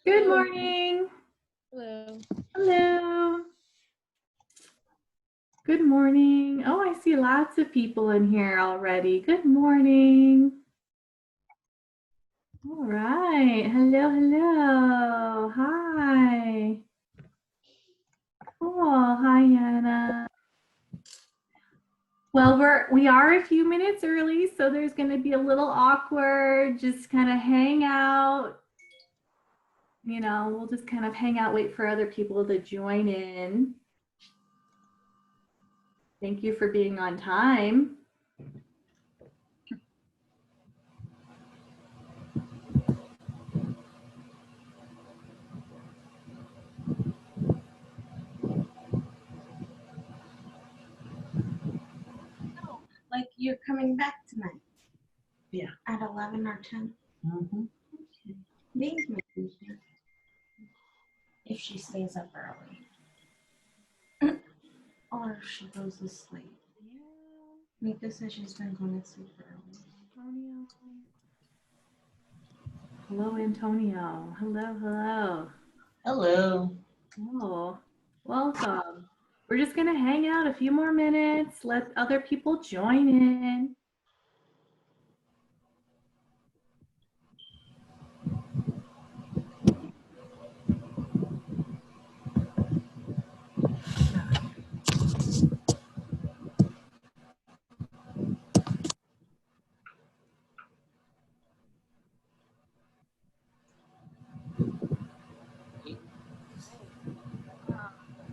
Good morning. Hello. Hello. Good morning. Oh, I see lots of people in here already. Good morning. All right. Hello, hello. Hi. Cool. Hi, Anna. Well, we are a few minutes early, so there's going to be a little awkward. Just kind of hang out. You know, we'll just kind of hang out, wait for other people to join in. Thank you for being on time. Like you're coming back tonight? Yeah. At 11 or 10? Mm-hmm. Okay. Leave me if she stays up early. Or if she goes to sleep. Mika says she's been going to sleep early. Antonio. Hello, Antonio. Hello, hello. Hello. Oh, welcome. We're just going to hang out a few more minutes, let other people join in.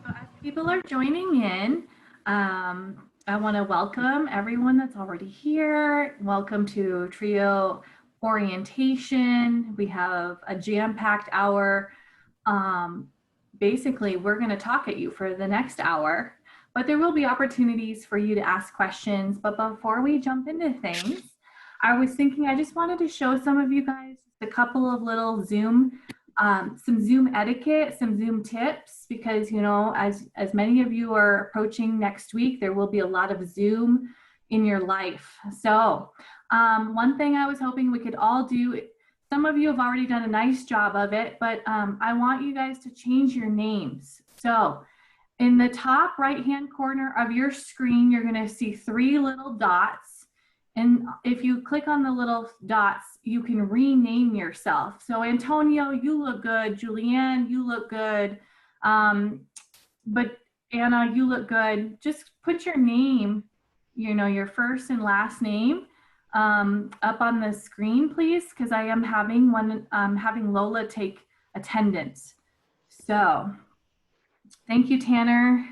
As people are joining in, I want to welcome everyone that's already here. Welcome to Trio Orientation. We have a jam-packed hour. Basically, we're going to talk at you for the next hour, but there will be opportunities for you to ask questions. But before we jump into things, I was thinking I just wanted to show some of you guys a couple of little some Zoom etiquette, some Zoom tips, because, you know, as many of you are approaching next week, there will be a lot of Zoom in your life. So one thing I was hoping we could all do, some of you have already done a nice job of it, but I want you guys to change your names. So in the top right-hand corner of your screen, you're going to see 3 little dots. And if you click on the little dots, you can rename yourself. So Antonio, you look good. Julianne, you look good. But Anna, you look good. Just put your name, you know, your first and last name up on the screen, please, because I am having having Lola take attendance. So thank you, Tanner.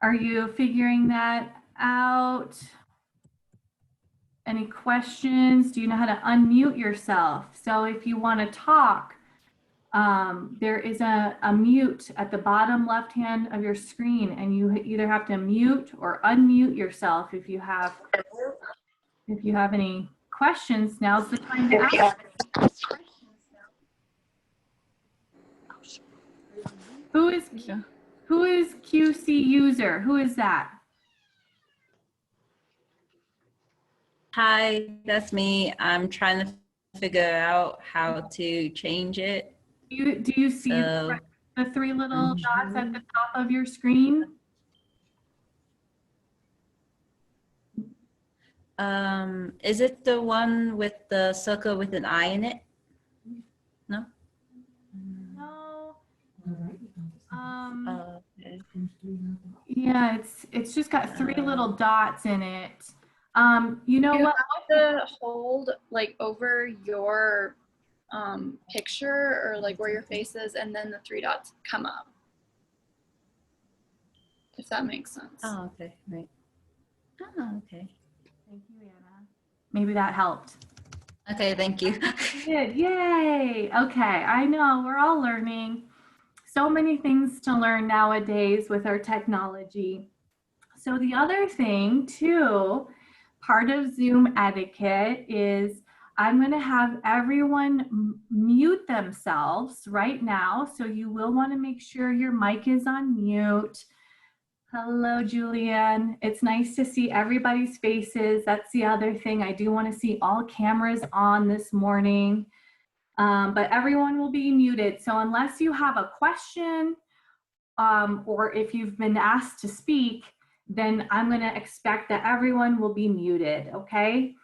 Are you figuring that out? Any questions? Do you know how to unmute yourself? So if you want to talk, there is a mute at the bottom left hand of your screen, and you either have to mute or unmute yourself. If you have any questions, now's the time to ask. Who is QC user? Who is that? Hi, that's me. I'm trying to figure out how to change it. Do you see the 3 little dots at the top of your screen? Is it the one with the circle with an eye in it? No? No. Okay. Yeah, it's just got 3 little dots in it. You know what? To hold like over your picture or like where your face is, and then the 3 dots come up. If that makes sense. Oh, okay, right. Oh, okay. Thank you, Anna. Maybe that helped. Okay, thank you. Good. Yay. Okay, I know we're all learning. So many things to learn nowadays with our technology. So the other thing too, part of Zoom etiquette is I'm going to have everyone mute themselves right now. So you will want to make sure your mic is on mute. Hello, Julianne. It's nice to see everybody's faces. That's the other thing. I do want to see all cameras on this morning, but everyone will be muted. So unless you have a question or if you've been asked to speak, then I'm going to expect that everyone will be muted, okay?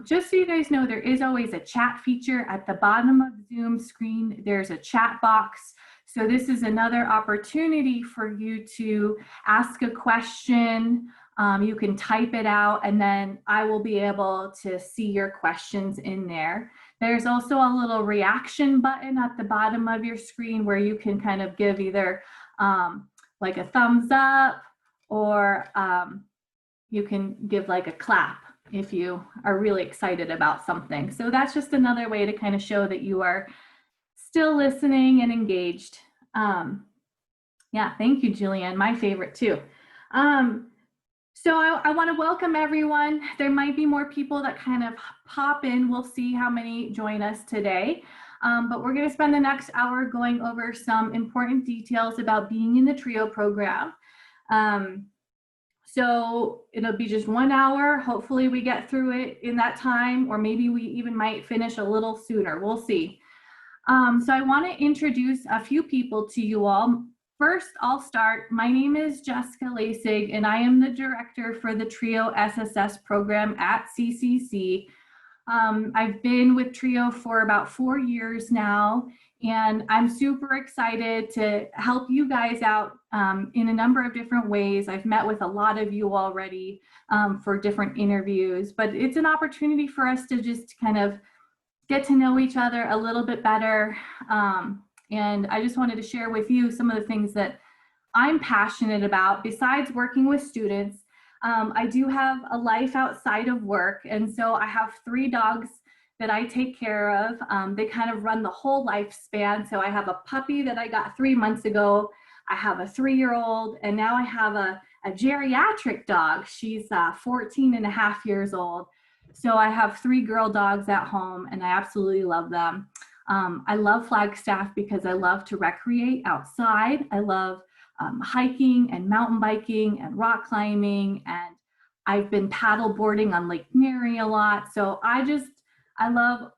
Just so you guys know, there is always a chat feature at the bottom of Zoom screen. There's a chat box. So this is another opportunity for you to ask a question. You can type it out and then I will be able to see your questions in there. There's also a little reaction button at the bottom of your screen where you can kind of give either like a thumbs up or you can give like a clap if you are really excited about something. So that's just another way to kind of show that you are still listening and engaged. Yeah, thank you, Julianne, my favorite too. So I want to welcome everyone. There might be more people that kind of pop in. We'll see how many join us today. But we're going to spend the next hour going over some important details about being in the TRIO program. So it'll be just 1 hour. Hopefully we get through it in that time, or maybe we even might finish a little sooner. We'll see. So I want to introduce a few people to you all. First, I'll start. My name is Jessica Lasig, and I am the director for the TRIO SSS program at CCC. I've been with TRIO for about 4 years now, and I'm super excited to help you guys out in a number of different ways. I've met with a lot of you already for different interviews, but it's an opportunity for us to just kind of get to know each other a little bit better. And I just wanted to share with you some of the things that I'm passionate about besides working with students. I do have a life outside of work, and so I have 3 dogs that I take care of. They kind of run the whole lifespan. So I have a puppy that I got 3 months ago. I have a 3-year-old, and now I have a geriatric dog. She's 14 and a half years old. So I have 3 girl dogs at home, and I absolutely love them. I love Flagstaff because I love to recreate outside. I love hiking and mountain biking and rock climbing, and I've been paddle boarding on Lake Mary a lot. So I love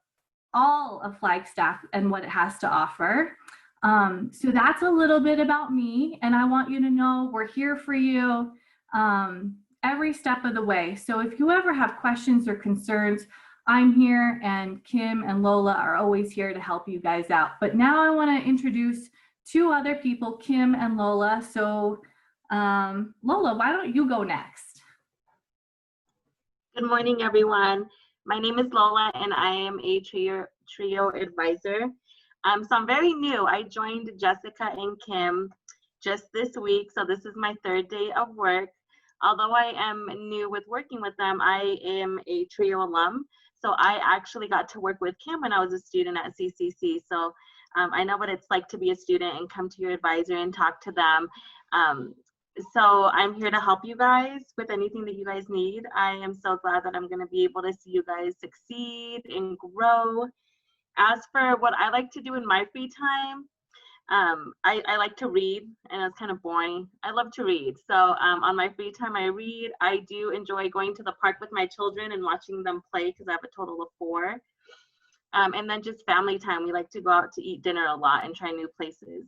all of Flagstaff and what it has to offer. So that's a little bit about me, and I want you to know we're here for you every step of the way. So if you ever have questions or concerns, I'm here, and Kim and Lola are always here to help you guys out. But now I want to introduce 2 other people, Kim and Lola. So Lola, why don't you go next? Good morning, everyone. My name is Lola, and I am a TRIO advisor. So I'm very new. I joined Jessica and Kim just this week, so this is my 3rd day of work. Although I am new with working with them, I am a TRIO alum. So I actually got to work with Kim when I was a student at CCC. So I know what it's like to be a student and come to your advisor and talk to them. So I'm here to help you guys with anything that you guys need. I am so glad that I'm going to be able to see you guys succeed and grow. As for what I like to do in my free time, I like to read, and it's kind of boring. I love to read. So on my free time, I read. I do enjoy going to the park with my children and watching them play because I have a total of 4. And then just family time. We like to go out to eat dinner a lot and try new places.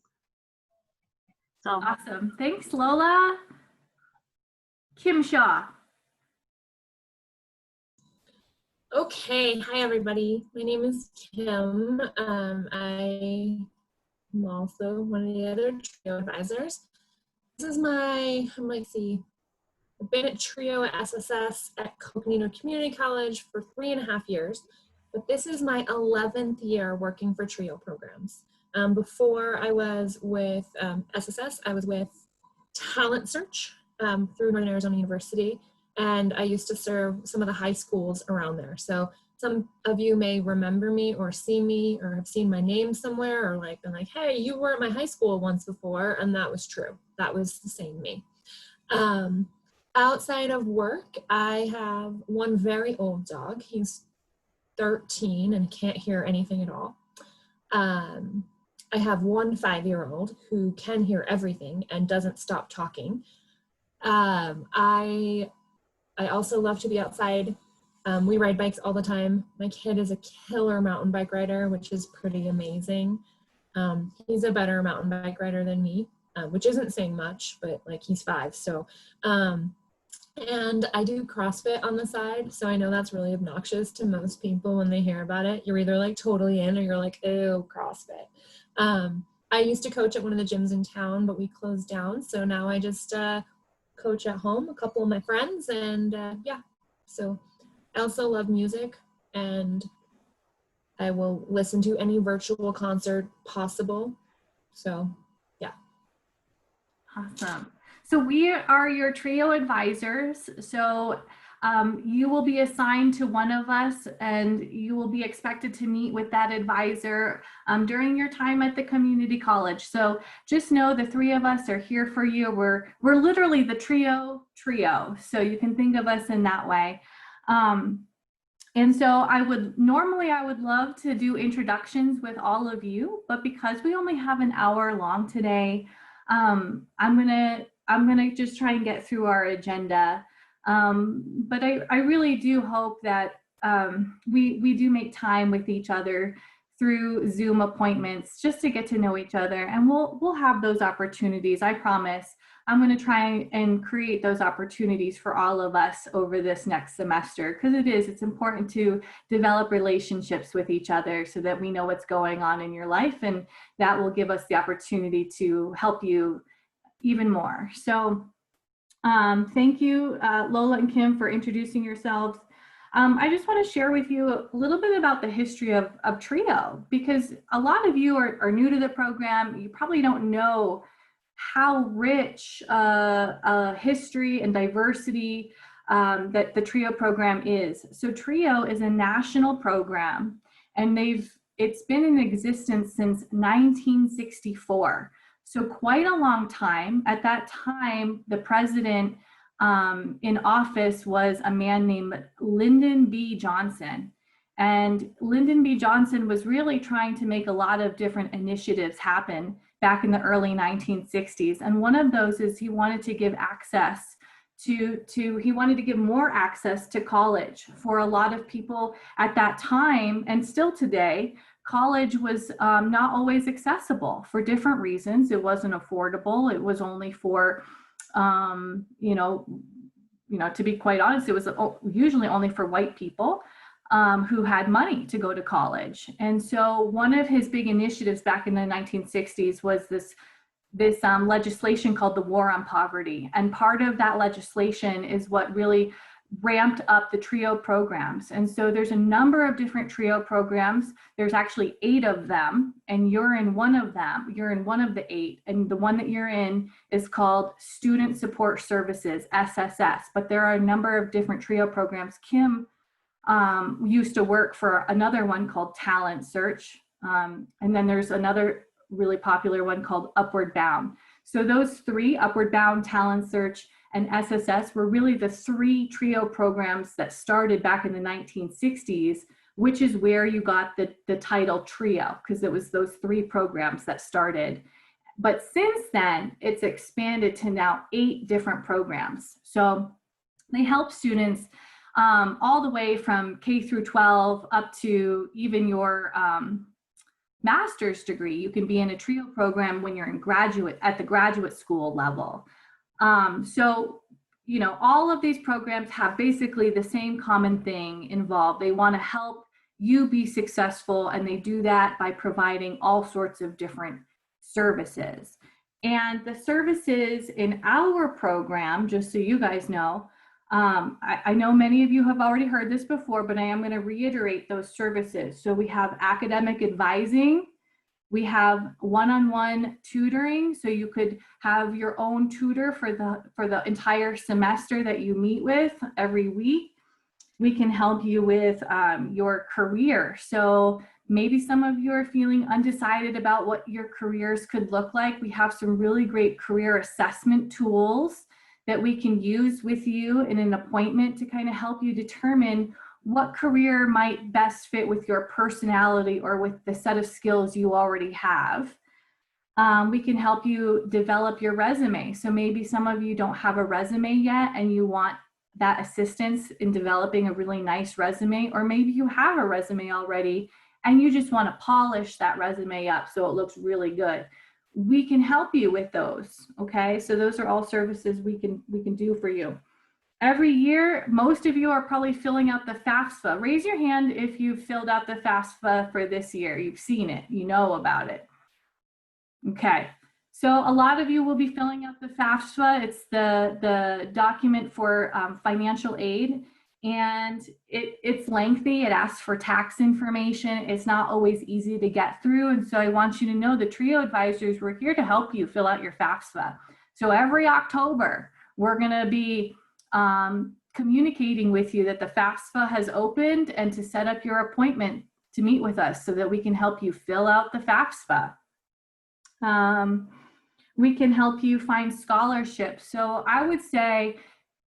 So Awesome. Thanks, Lola. Kim Shaw. Okay, hi everybody. My name is Kim. I'm also one of the other TRIO advisors. This is my, let's see, I've been at TRIO at SSS at Coconino Community College for 3.5 years, but this is my 11th year working for TRIO programs. Before I was with SSS, I was with Talent Search through Northern Arizona University, and I used to serve some of the high schools around there. So some of you may remember me or see me or have seen my name somewhere or like been like, hey, you were at my high school once before, and that was true. That was the same me. Outside of work, I have one very old dog. He's 13 and can't hear anything at all. I have one 5-year-old who can hear everything and doesn't stop talking. I also love to be outside. We ride bikes all the time. My kid is a killer mountain bike rider, which is pretty amazing. He's a better mountain bike rider than me, which isn't saying much, but like he's 5. So, and I do CrossFit on the side. So I know that's really obnoxious to most people when they hear about it. You're either like totally in or you're like, ew, CrossFit. I used to coach at one of the gyms in town, but we closed down. So now I just coach at home, a couple of my friends, and yeah. So I also love music, and I will listen to any virtual concert possible. So yeah. Awesome. So we are your trio advisors. So you will be assigned to one of us, and you will be expected to meet with that advisor during your time at the community college. So just know the 3 of us are here for you. We're literally the trio. So you can think of us in that way. And so I would love to do introductions with all of you, but because we only have an hour long today, I'm gonna just try and get through our agenda. But I really do hope that we do make time with each other through Zoom appointments just to get to know each other, and we'll have those opportunities, I promise. I'm going to try and create those opportunities for all of us over this next semester, because it's important to develop relationships with each other so that we know what's going on in your life, and that will give us the opportunity to help you even more. So thank you, Lola and Kim, for introducing yourselves. I just want to share with you a little bit about the history of TRIO, because a lot of you are new to the program. You probably don't know how rich history and diversity that the TRIO program is. So TRIO is a national program, and it's been in existence since 1964. So quite a long time. At that time, the president in office was a man named Lyndon B. Johnson. And Lyndon B. Johnson was really trying to make a lot of different initiatives happen back in the early 1960s. And one of those is he wanted to give access he wanted to give more access to college for a lot of people at that time, and still today. College was not always accessible for different reasons. It wasn't affordable. It was only for, to be quite honest, it was usually only for white people who had money to go to college. And so one of his big initiatives back in the 1960s was this legislation called the War on Poverty. And part of that legislation is what really ramped up the TRIO programs. And so there's a number of different TRIO programs. There's actually 8 of them, and you're in one of them. You're in one of the 8, and the one that you're in is called Student Support Services, SSS. But there are a number of different TRIO programs. Kim used to work for another one called Talent Search. And then there's another really popular one called Upward Bound. So those 3, Upward Bound, Talent Search, and SSS, were really the 3 TRIO programs that started back in the 1960s, which is where you got the title TRIO, because it was those 3 programs that started. But since then, it's expanded to now 8 different programs. So they help students all the way from K through 12 up to even your master's degree. You can be in a TRIO program when you're at the graduate school level. So, all of these programs have basically the same common thing involved. They want to help you be successful, and they do that by providing all sorts of different services. And the services in our program, just so you guys know, I know many of you have already heard this before, but I am going to reiterate those services. So we have academic advising, we have one-on-one tutoring, so you could have your own tutor for the entire semester that you meet with every week. We can help you with your career. So maybe some of you are feeling undecided about what your careers could look like. We have some really great career assessment tools that we can use with you in an appointment to kind of help you determine what career might best fit with your personality or with the set of skills you already have. We can help you develop your resume. So maybe some of you don't have a resume yet and you want that assistance in developing a really nice resume, or maybe you have a resume already and you just want to polish that resume up so it looks really good. We can help you with those, okay? So those are all services we can do for you. Every year, most of you are probably filling out the FAFSA. Raise your hand if you've filled out the FAFSA for this year. You've seen it, you know about it. Okay, so a lot of you will be filling out the FAFSA. It's the document for financial aid, and it's lengthy. It asks for tax information. It's not always easy to get through, and so I want you to know the TRIO advisors, we're here to help you fill out your FAFSA. So every October, we're gonna be communicating with you that the FAFSA has opened and to set up your appointment to meet with us so that we can help you fill out the FAFSA. We can help you find scholarships. So I would say,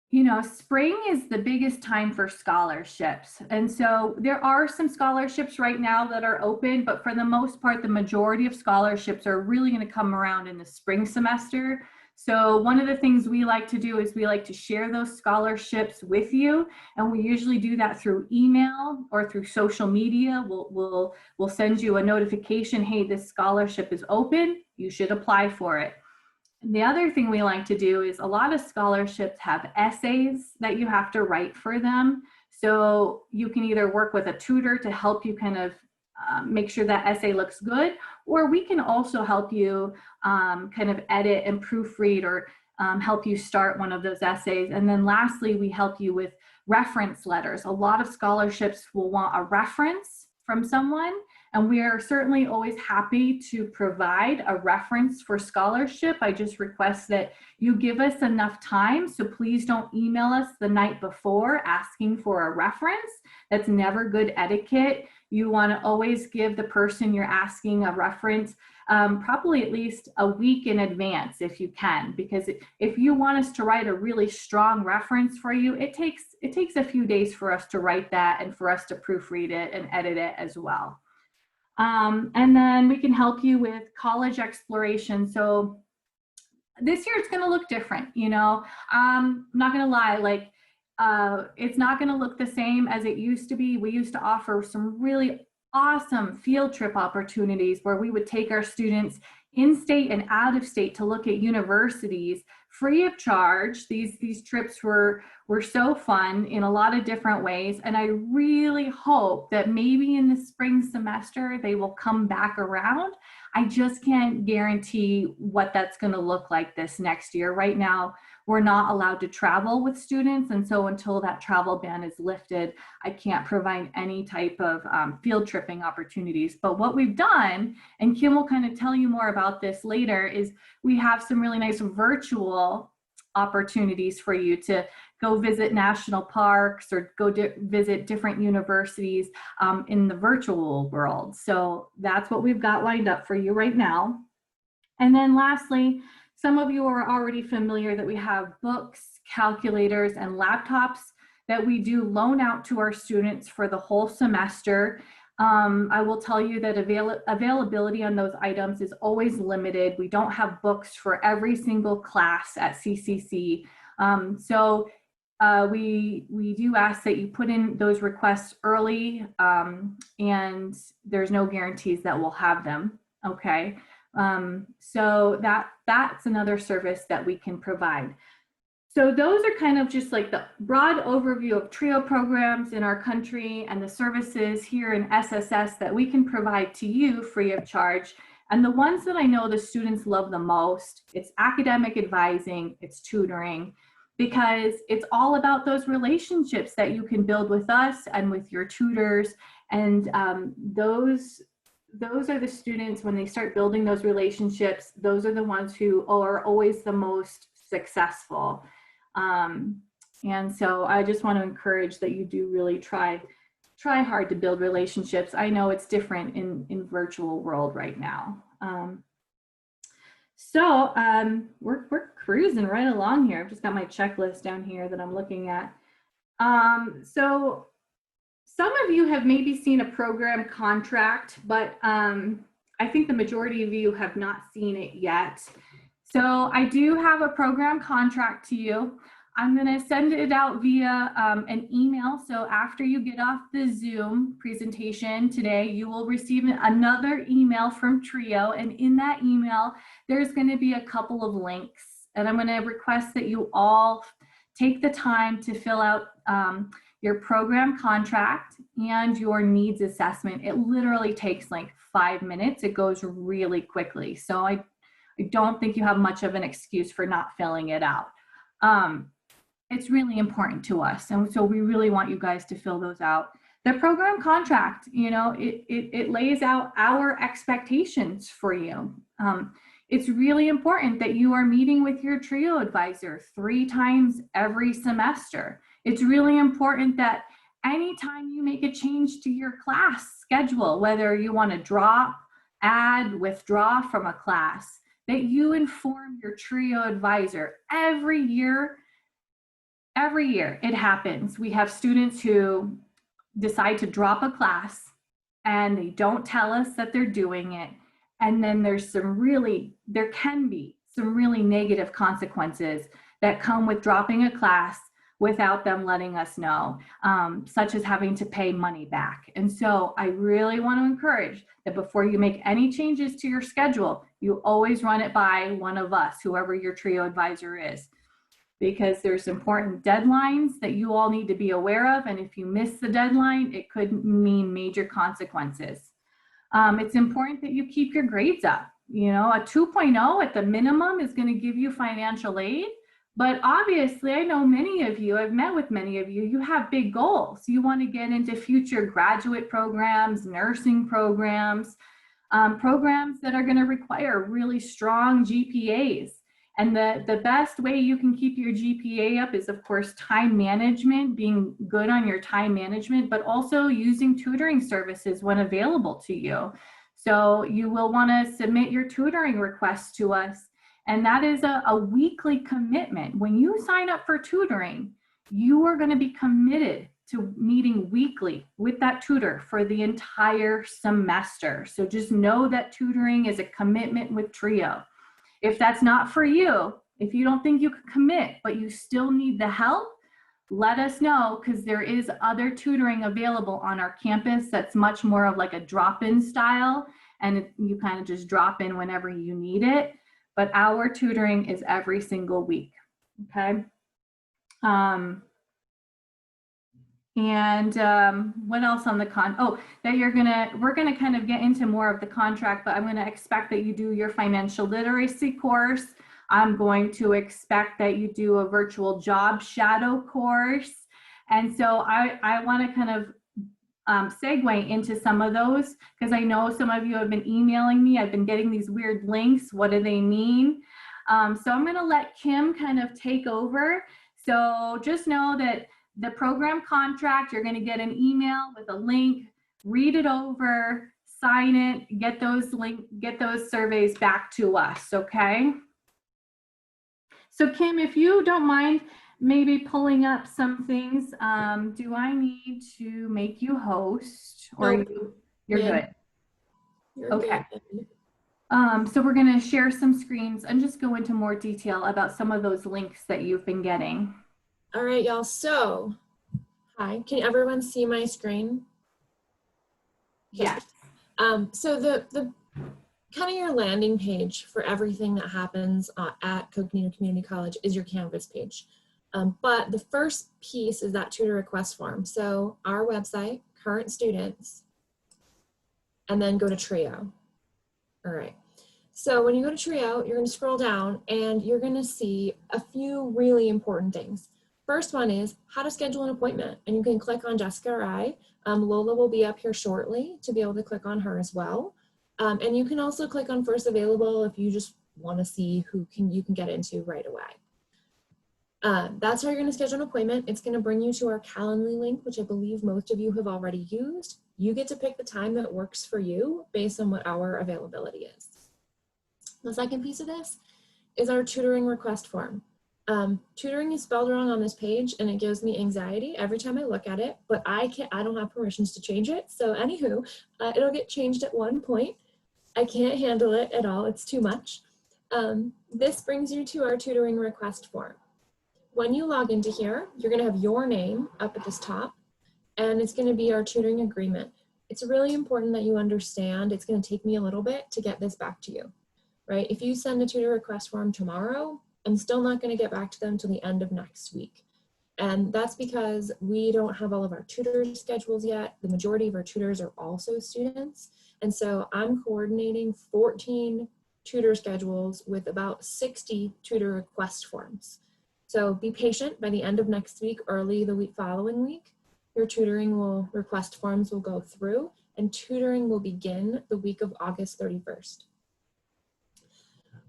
you know, spring is the biggest time for scholarships. And so there are some scholarships right now that are open, but for the most part, the majority of scholarships are really going to come around in the spring semester. So one of the things we like to do is we like to share those scholarships with you, and we usually do that through email or through social media. We'll send you a notification, hey, this scholarship is open, you should apply for it. And the other thing we like to do is a lot of scholarships have essays that you have to write for them. So you can either work with a tutor to help you kind of make sure that essay looks good, or we can also help you kind of edit and proofread, or help you start one of those essays. And then lastly, we help you with reference letters. A lot of scholarships will want a reference from someone, and we are certainly always happy to provide a reference for scholarship. I just request that you give us enough time, so please don't email us the night before asking for a reference. That's never good etiquette. You want to always give the person you're asking a reference probably at least a week in advance if you can, because if you want us to write a really strong reference for you, it takes a few days for us to write that and for us to proofread it and edit it as well. And then we can help you with college exploration. So this year it's going to look different, you know. I'm not going to lie, like it's not going to look the same as it used to be. We used to offer some really awesome field trip opportunities where we would take our students in state and out of state to look at universities free of charge. These trips were so fun in a lot of different ways, and I really hope that maybe in the spring semester they will come back around. I just can't guarantee what that's going to look like this next year. Right now, we're not allowed to travel with students, and so until that travel ban is lifted, I can't provide any type of field tripping opportunities. But what we've done, and Kim will kind of tell you more about this later, is we have some really nice virtual opportunities for you to go visit national parks or go visit different universities in the virtual world. So that's what we've got lined up for you right now. And then lastly, some of you are already familiar that we have books, calculators, and laptops that we do loan out to our students for the whole semester. I will tell you that availability on those items is always limited. We don't have books for every single class at CCC. So we do ask that you put in those requests early, and there's no guarantees that we'll have them, okay? So that's another service that we can provide. So those are kind of just like the broad overview of TRIO programs in our country and the services here in SSS that we can provide to you free of charge. And the ones that I know the students love the most, it's academic advising, it's tutoring, because it's all about those relationships that you can build with us and with your tutors. And those are the students, when they start building those relationships, those are the ones who are always the most successful. And so I just want to encourage that you do really try hard to build relationships. I know it's different in virtual world right now. We're cruising right along here. I've just got my checklist down here that I'm looking at. So some of you have maybe seen a program contract, but I think the majority of you have not seen it yet. So I do have a program contract to you. I'm going to send it out via an email. So after you get off the Zoom presentation today, you will receive another email from Trio. And in that email, there's going to be a couple of links. And I'm going to request that you all take the time to fill out your program contract and your needs assessment. It literally takes like 5 minutes. It goes really quickly. So I don't think you have much of an excuse for not filling it out. It's really important to us. And so we really want you guys to fill those out. The program contract, you know, it lays out our expectations for you. It's really important that you are meeting with your TRIO advisor 3 times every semester. It's really important that anytime you make a change to your class schedule, whether you want to drop, add, withdraw from a class, that you inform your TRIO advisor. Every year it happens. We have students who decide to drop a class and they don't tell us that they're doing it. And then there can be some really negative consequences that come with dropping a class without them letting us know, such as having to pay money back. And so I really want to encourage that before you make any changes to your schedule, you always run it by one of us, whoever your TRIO advisor is, because there's important deadlines that you all need to be aware of. And if you miss the deadline, it could mean major consequences. It's important that you keep your grades up. You know, a 2.0 at the minimum is going to give you financial aid. But obviously, I know many of you, I've met with many of you, you have big goals. You want to get into future graduate programs, nursing programs, programs that are going to require really strong GPAs. And the best way you can keep your GPA up is, of course, time management, being good on your time management, but also using tutoring services when available to you. So you will want to submit your tutoring requests to us. And that is a weekly commitment. When you sign up for tutoring, you are going to be committed to meeting weekly with that tutor for the entire semester. So just know that tutoring is a commitment with TRIO. If that's not for you, if you don't think you can commit, but you still need the help, let us know, because there is other tutoring available on our campus that's much more of like a drop-in style, and you kind of just drop in whenever you need it. But our tutoring is every single week, okay? What else on the we're gonna kind of get into more of the contract, but I'm gonna expect that you do your financial literacy course. I'm going to expect that you do a virtual job shadow course. And so I wanna kind of segue into some of those, because I know some of you have been emailing me. I've been getting these weird links. What do they mean? So I'm gonna let Kim kind of take over. So just know that the program contract, you're gonna get an email with a link, read it over, sign it, get those surveys back to us, okay? So Kim, if you don't mind maybe pulling up some things, do I need to make you host, or Nope. you're Yeah. good? You're Okay. good. So we're gonna share some screens and just go into more detail about some of those links that you've been getting. All right, y'all. So, hi. Can everyone see my screen? Yes. So the kind of your landing page for everything that happens at Coconino Community College is your Canvas page. But the first piece is that tutor request form. So our website, current students, and then go to TRIO. All right. So when you go to TRIO, you're going to scroll down and you're going to see a few really important things. First one is how to schedule an appointment, and you can click on Jessica or I. Lola will be up here shortly to be able to click on her as well. And you can also click on first available if you just want to see who you can get into right away. That's how you're going to schedule an appointment. It's going to bring you to our Calendly link, which I believe most of you have already used. You get to pick the time that works for you based on what our availability is. The second piece of this is our tutoring request form. Tutoring is spelled wrong on this page, and it gives me anxiety every time I look at it, but I don't have permissions to change it. So anywho, it'll get changed at one point. I can't handle it at all. It's too much. This brings you to our tutoring request form. When you log into here, you're going to have your name up at this top, and it's going to be our tutoring agreement. It's really important that you understand it's going to take me a little bit to get this back to you, right? If you send a tutor request form tomorrow, I'm still not going to get back to them till the end of next week. And that's because we don't have all of our tutor schedules yet. The majority of our tutors are also students. And so I'm coordinating 14 tutor schedules with about 60 tutor request forms. So be patient. By the end of next week, early the week following week, your request forms will go through and tutoring will begin the week of August 31st.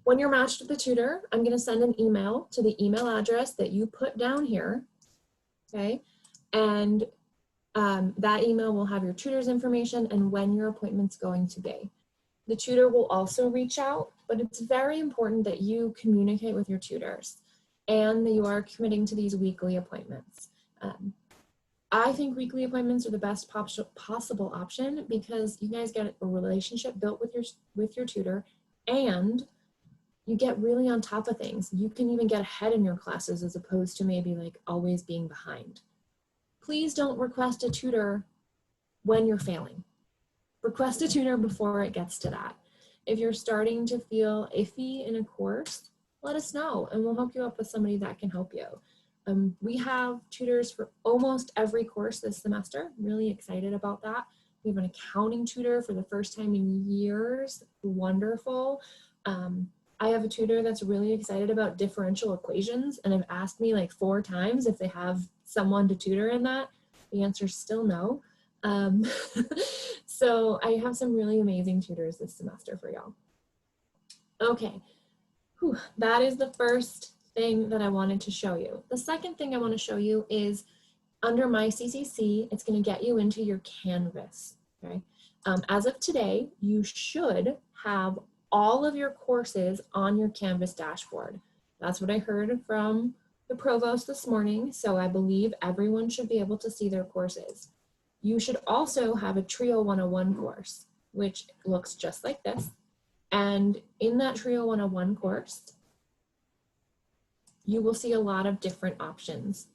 When you're matched with a tutor, I'm going to send an email to the email address that you put down here. Okay, and that email will have your tutor's information and when your appointment's going to be. The tutor will also reach out, but it's very important that you communicate with your tutors and that you are committing to these weekly appointments. I think weekly appointments are the best possible option because you guys get a relationship built with your tutor, and you get really on top of things. You can even get ahead in your classes as opposed to maybe like always being behind. Please don't request a tutor when you're failing. Request a tutor before it gets to that. If you're starting to feel iffy in a course, let us know and we'll hook you up with somebody that can help you. We have tutors for almost every course this semester. I'm really excited about that. We have an accounting tutor for the first time in years. Wonderful. I have a tutor that's really excited about differential equations and have asked me like 4 times if they have someone to tutor in that. The answer is still no. So I have some really amazing tutors this semester for y'all. Okay, whew, that is the first thing that I wanted to show you. The second thing I want to show you is under my CCC, it's going to get you into your Canvas. Okay, as of today, you should have all of your courses on your Canvas dashboard. That's what I heard from the provost this morning, so I believe everyone should be able to see their courses. You should also have a Trio 101 course, which looks just like this. And in that Trio 101 course, you will see a lot of different options.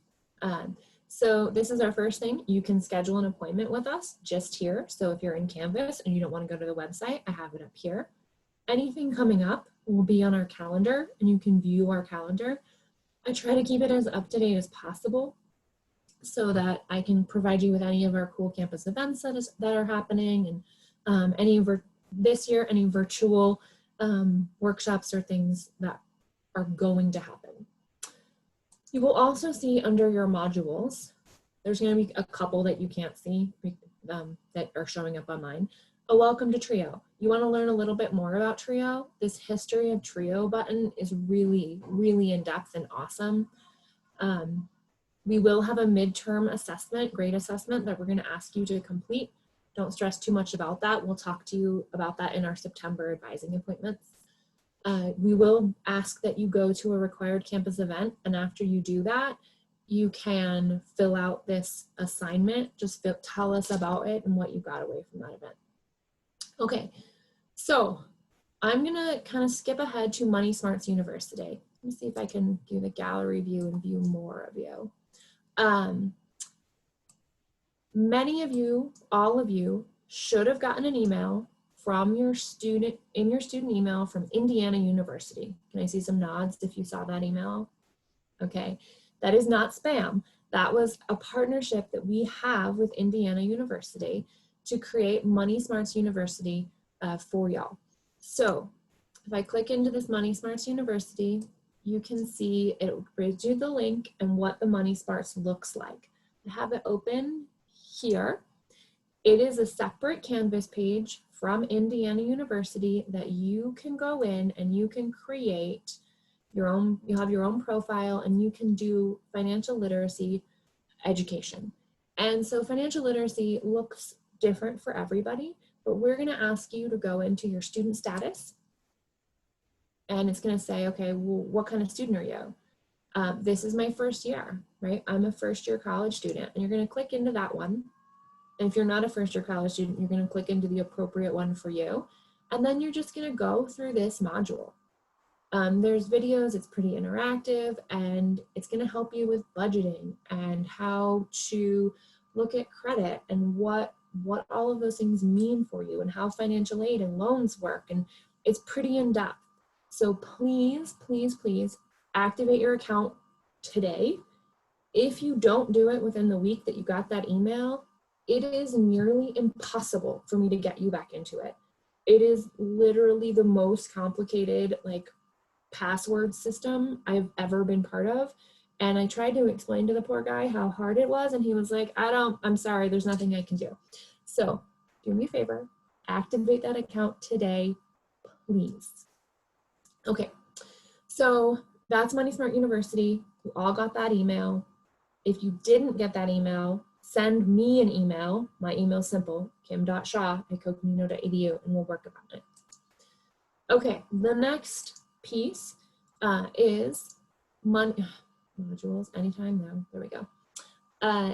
So this is our first thing. You can schedule an appointment with us just here. So if you're in Canvas and you don't want to go to the website, I have it up here. Anything coming up will be on our calendar and you can view our calendar. I try to keep it as up to date as possible so that I can provide you with any of our cool campus events that are happening and this year, any virtual workshops or things that are going to happen. You will also see under your modules, there's going to be a couple that you can't see that are showing up on mine. A welcome to Trio. You want to learn a little bit more about Trio? This history of Trio button is really, really in-depth and awesome. We will have a midterm assessment, grade assessment that we're going to ask you to complete. Don't stress too much about that. We'll talk to you about that in our September advising appointments. We will ask that you go to a required campus event, and after you do that, you can fill out this assignment. Just tell us about it and what you got away from that event. Okay, so I'm gonna kind of skip ahead to Money Smarts University. Let me see if I can do the gallery view and view more of you. Many of you, all of you, should have gotten an email from your student, in your student email from Indiana University. Can I see some nods if you saw that email? Okay, that is not spam. That was a partnership that we have with Indiana University to create Money Smarts University for y'all. So if I click into this Money Smarts University, you can see it gives you the link and what the Money Smarts looks like. I have it open here. It is a separate Canvas page from Indiana University that you can go in and you can create your own, you'll have your own profile and you can do financial literacy education. And so financial literacy looks different for everybody, but we're going to ask you to go into your student status and it's going to say, okay, well, what kind of student are you? This is my first year, right? I'm a first year college student, and you're going to click into that one. And if you're not a first year college student, you're going to click into the appropriate one for you. And then you're just gonna go through this module. There's videos, it's pretty interactive, and it's gonna help you with budgeting and how to look at credit and what all of those things mean for you and how financial aid and loans work. And it's pretty in depth. So please, please, please activate your account today. If you don't do it within the week that you got that email, it is nearly impossible for me to get you back into it. It is literally the most complicated like password system I've ever been part of. And I tried to explain to the poor guy how hard it was, and he was like, I'm sorry, there's nothing I can do. So do me a favor, activate that account today, please. Okay, so that's Money Smart University. You all got that email. If you didn't get that email, send me an email. My email's simple, kim.shaw@coconino.edu, and we'll work on it. Okay, the next piece is modules, anytime now, there we go.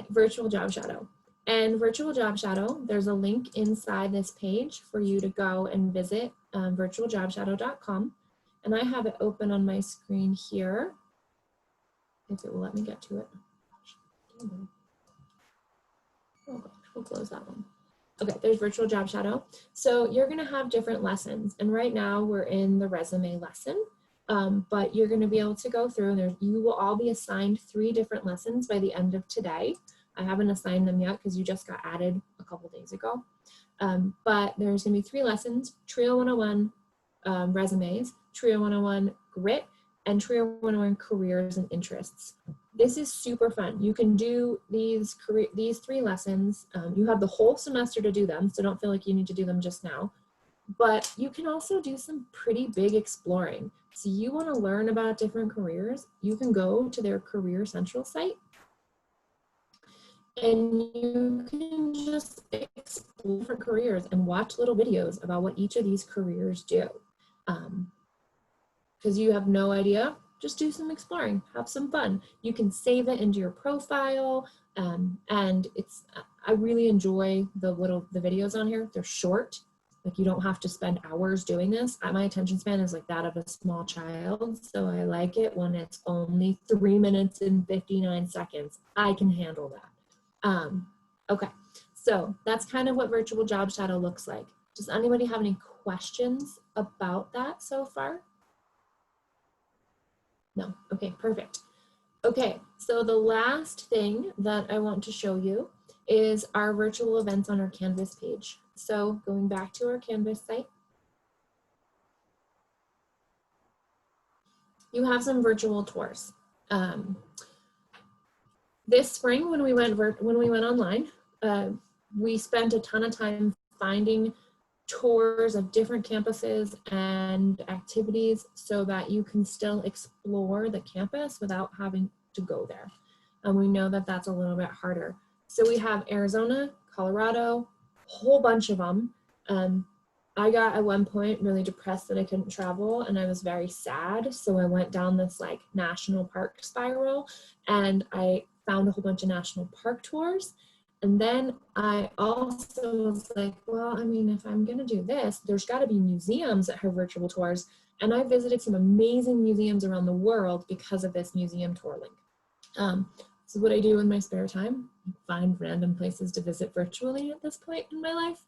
Virtual Job Shadow. And Virtual Job Shadow, there's a link inside this page for you to go and visit virtualjobshadow.com. And I have it open on my screen here, if it will let me get to it. Oh gosh, we'll close that one. Okay, there's Virtual Job Shadow. So you're gonna have different lessons. And right now we're in the resume lesson, but you're gonna be able to go through and you will all be assigned 3 different lessons by the end of today. I haven't assigned them yet because you just got added a couple days ago. But there's gonna be 3 lessons: Trio 101 resumes, Trio 101 grit, and Trio 101 careers and interests. This is super fun. You can do these 3 lessons. You have the whole semester to do them, so don't feel like you need to do them just now. But you can also do some pretty big exploring. So you want to learn about different careers, you can go to their Career Central site and you can just explore different careers and watch little videos about what each of these careers do. Because you have no idea, just do some exploring, have some fun. You can save it into your profile, and I really enjoy the videos on here. They're short, like you don't have to spend hours doing this. My attention span is like that of a small child, so I like it when it's only 3 minutes and 59 seconds. I can handle that. Okay, so that's kind of what Virtual Job Shadow looks like. Does anybody have any questions about that so far? No, okay, perfect. Okay, so the last thing that I want to show you is our virtual events on our Canvas page. So going back to our Canvas site, you have some virtual tours. This spring when we went online, we spent a ton of time finding tours of different campuses and activities so that you can still explore the campus without having to go there. And we know that that's a little bit harder. So we have Arizona, Colorado, a whole bunch of them. I got at one point really depressed that I couldn't travel and I was very sad. So I went down this like national park spiral and I found a whole bunch of national park tours. And then I also was like, well, I mean, if I'm gonna do this, there's gotta be museums that have virtual tours. And I visited some amazing museums around the world because of this museum tour link. This is what I do in my spare time, find random places to visit virtually at this point in my life.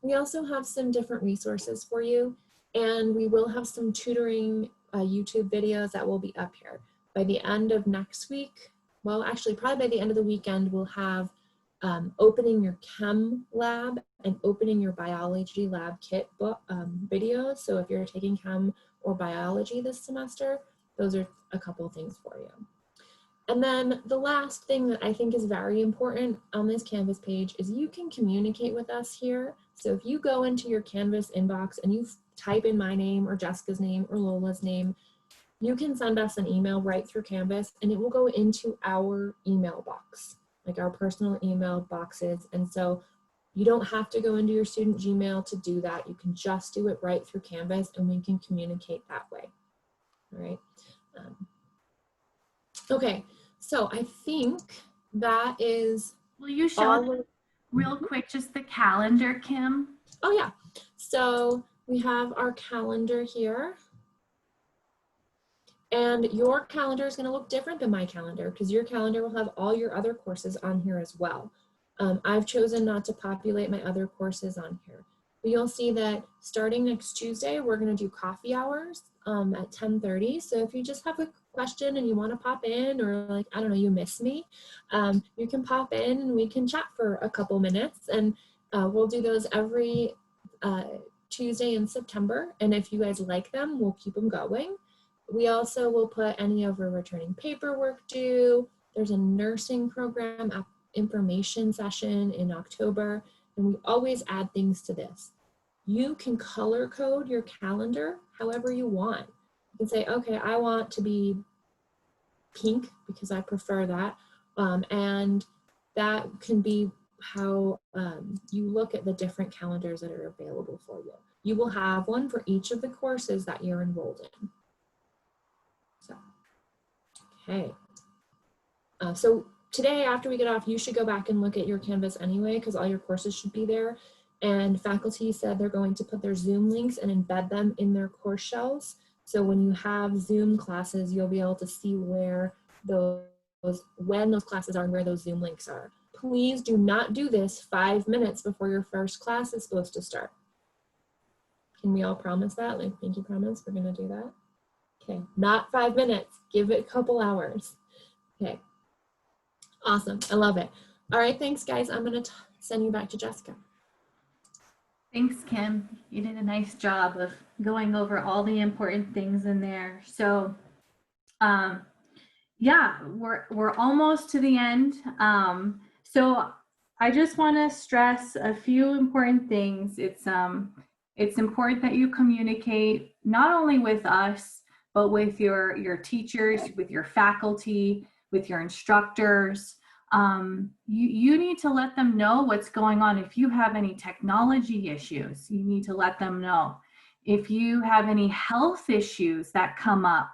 We also have some different resources for you, and we will have some tutoring YouTube videos that will be up here. By the end of next week, well, actually probably by the end of the weekend, we'll have opening your chem lab and opening your biology lab kit book videos. So if you're taking chem or biology this semester, those are a couple of things for you. And then the last thing that I think is very important on this Canvas page is you can communicate with us here. So if you go into your Canvas inbox and you type in my name or Jessica's name or Lola's name, you can send us an email right through Canvas and it will go into our email box, like our personal email boxes. And so you don't have to go into your student Gmail to do that. You can just do it right through Canvas and we can communicate that way. All right. Okay, so I think that is. Will you show real quick just the calendar, Kim? Oh yeah, So we have our calendar here. And your calendar is going to look different than my calendar because your calendar will have all your other courses on here as well. I've chosen not to populate my other courses on here. But you'll see that starting next Tuesday, we're going to do coffee hours at 10:30. So if you just have a question and you want to pop in, or like, I don't know, you miss me, you can pop in and we can chat for a couple minutes. And we'll do those every Tuesday in September. And if you guys like them, we'll keep them going. We also will put any of our returning paperwork due. There's a nursing program information session in October, and we always add things to this. You can color code your calendar however you want. You can say, okay, I want to be pink because I prefer that. And that can be how you look at the different calendars that are available for you. You will have one for each of the courses that you're enrolled in. So, okay. So today, after we get off, you should go back and look at your Canvas anyway, because all your courses should be there. And faculty said they're going to put their Zoom links and embed them in their course shells. So when you have Zoom classes, you'll be able to see where when those classes are and where those Zoom links are. Please do not do this 5 minutes before your first class is supposed to start. Can we all promise that? Like, pinky promise, we're gonna do that? Okay, not 5 minutes, give it a couple hours. Okay, awesome, I love it. All right, thanks guys. I'm gonna send you back to Jessica. Thanks, Kim. You did a nice job of going over all the important things in there. So, yeah, we're almost to the end. So I just want to stress a few important things. It's important that you communicate not only with us, but with your teachers, with your faculty, with your instructors. You need to let them know what's going on. If you have any technology issues, you need to let them know. If you have any health issues that come up,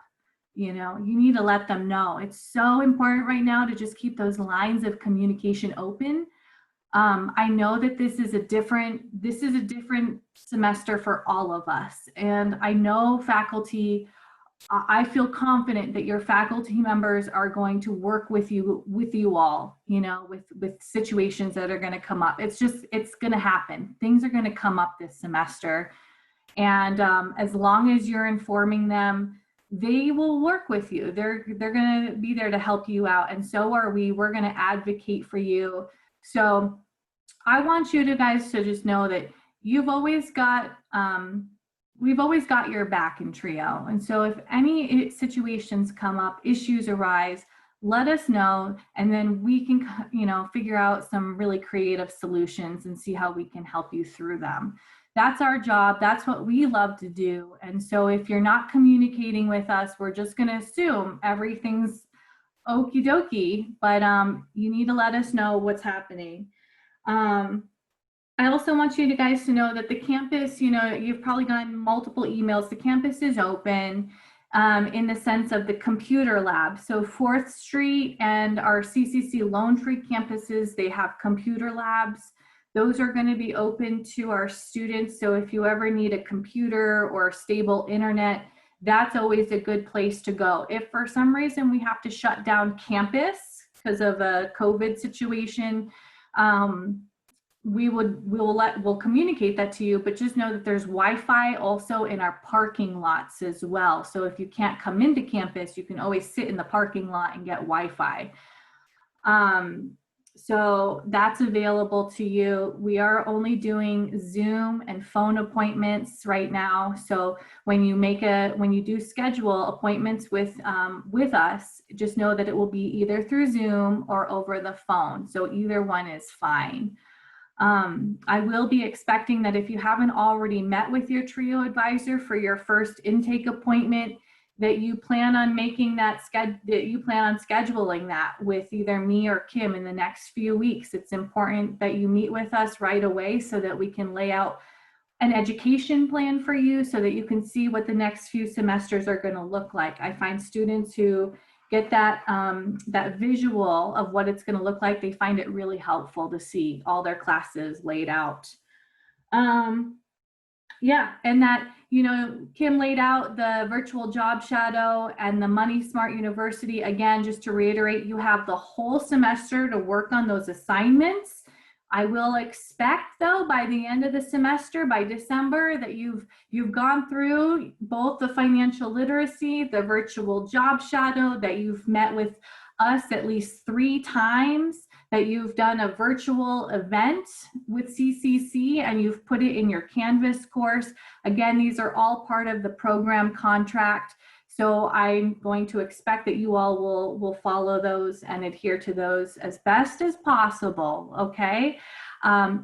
you need to let them know. It's so important right now to just keep those lines of communication open. I know that this is a different semester for all of us. And I know faculty, I feel confident that your faculty members are going to work with you all, with situations that are going to come up. It's going to happen. Things are going to come up this semester. And as long as you're informing them, they will work with you. They're going to be there to help you out. And so are we. We're going to advocate for you. So I want you guys to just know that we've always got your back in Trio. And so if any situations come up, issues arise, let us know. And then we can, figure out some really creative solutions and see how we can help you through them. That's our job. That's what we love to do. And so if you're not communicating with us, we're just going to assume everything's okie dokie, but you need to let us know what's happening. I also want you guys to know that the campus, you've probably gotten multiple emails. The campus is open in the sense of the computer lab. So 4th Street and our CCC Lone Tree campuses, they have computer labs. Those are going to be open to our students. So if you ever need a computer or stable internet, that's always a good place to go. If for some reason we have to shut down campus because of a COVID situation, we'll communicate that to you, but just know that there's Wi-Fi also in our parking lots as well. So if you can't come into campus, you can always sit in the parking lot and get Wi-Fi. So that's available to you. We are only doing Zoom and phone appointments right now. So when you do schedule appointments with us, just know that it will be either through Zoom or over the phone. So either one is fine. I will be expecting that if you haven't already met with your Trio advisor for your first intake appointment, that you plan on scheduling that with either me or Kim in the next few weeks. It's important that you meet with us right away so that we can lay out an education plan for you so that you can see what the next few semesters are going to look like. I find students who get that visual of what it's going to look like, they find it really helpful to see all their classes laid out. Yeah, and that, Kim laid out the virtual job shadow and the Money Smart University. Again, just to reiterate, you have the whole semester to work on those assignments. I will expect, though, by the end of the semester, by December, that you've gone through both the financial literacy, the virtual job shadow, that you've met with us at least 3 times, that you've done a virtual event with CCC and you've put it in your Canvas course. Again, these are all part of the program contract. So I'm going to expect that you all will follow those and adhere to those as best as possible, okay?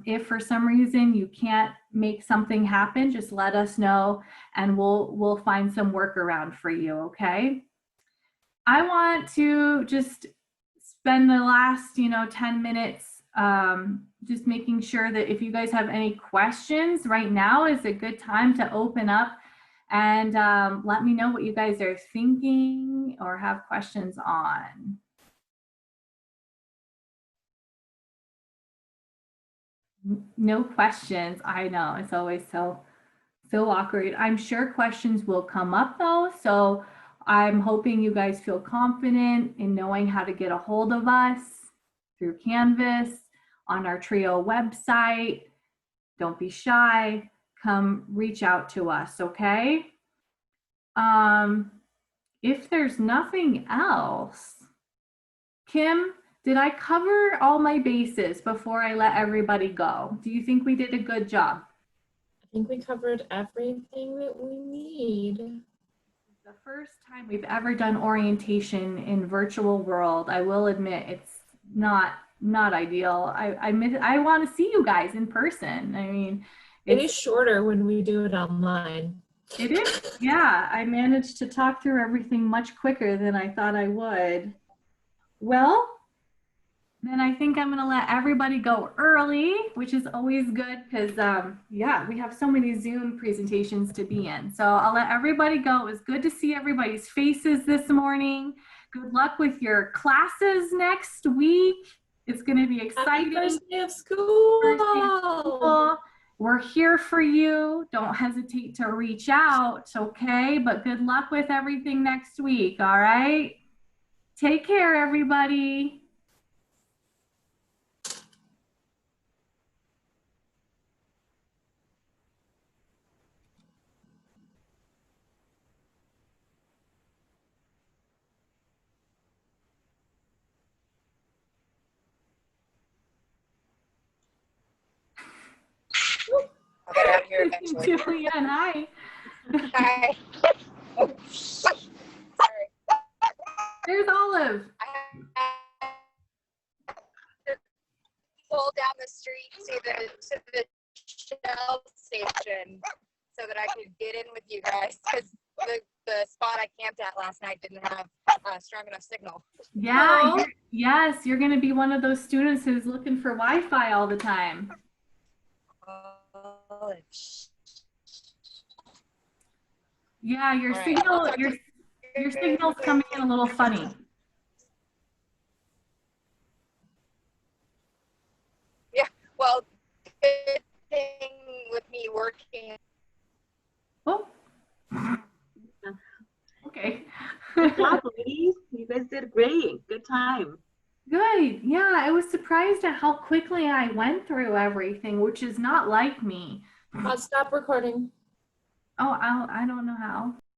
If for some reason you can't make something happen, just let us know and we'll find some workaround for you, okay? I want to just spend the last 10 minutes just making sure that if you guys have any questions, right now is a good time to open up and let me know what you guys are thinking or have questions on. No questions. I know, it's always so awkward. I'm sure questions will come up though, so I'm hoping you guys feel confident in knowing how to get a hold of us through Canvas, on our TRIO website. Don't be shy. Come reach out to us, okay? If there's nothing else, Kim, did I cover all my bases before I let everybody go? Do you think we did a good job? I think we covered everything that we need. The first time we've ever done orientation in virtual world. I will admit it's not ideal. I want to see you guys in person. I mean, It is shorter when we do it online. It is, yeah. I managed to talk through everything much quicker than I thought I would. Well, then I think I'm going to let everybody go early, which is always good because, yeah, we have so many Zoom presentations to be in. So I'll let everybody go. It was good to see everybody's faces this morning. Good luck with your classes next week. It's going to be exciting. Happy first day of school. First day of school. We're here for you. Don't hesitate to reach out, okay? But good luck with everything next week, all right? Take care, everybody. I'll get out of here eventually. Julianne, hi. Hi. Oh, sorry. There's Olive. I have to pull down the street to the Shell station so that I could get in with you guys because the spot I camped at last night didn't have strong enough signal. Yeah, yes, you're going to be one of those students who's looking for Wi-Fi all the time. Yeah, your signal, your signal's coming in a little funny. Yeah, well, good thing with me working. Oh. Okay. Good job, ladies. You guys did great. Good time. Good. Yeah, I was surprised at how quickly I went through everything, which is not like me. I'll stop recording. Oh, I don't know how.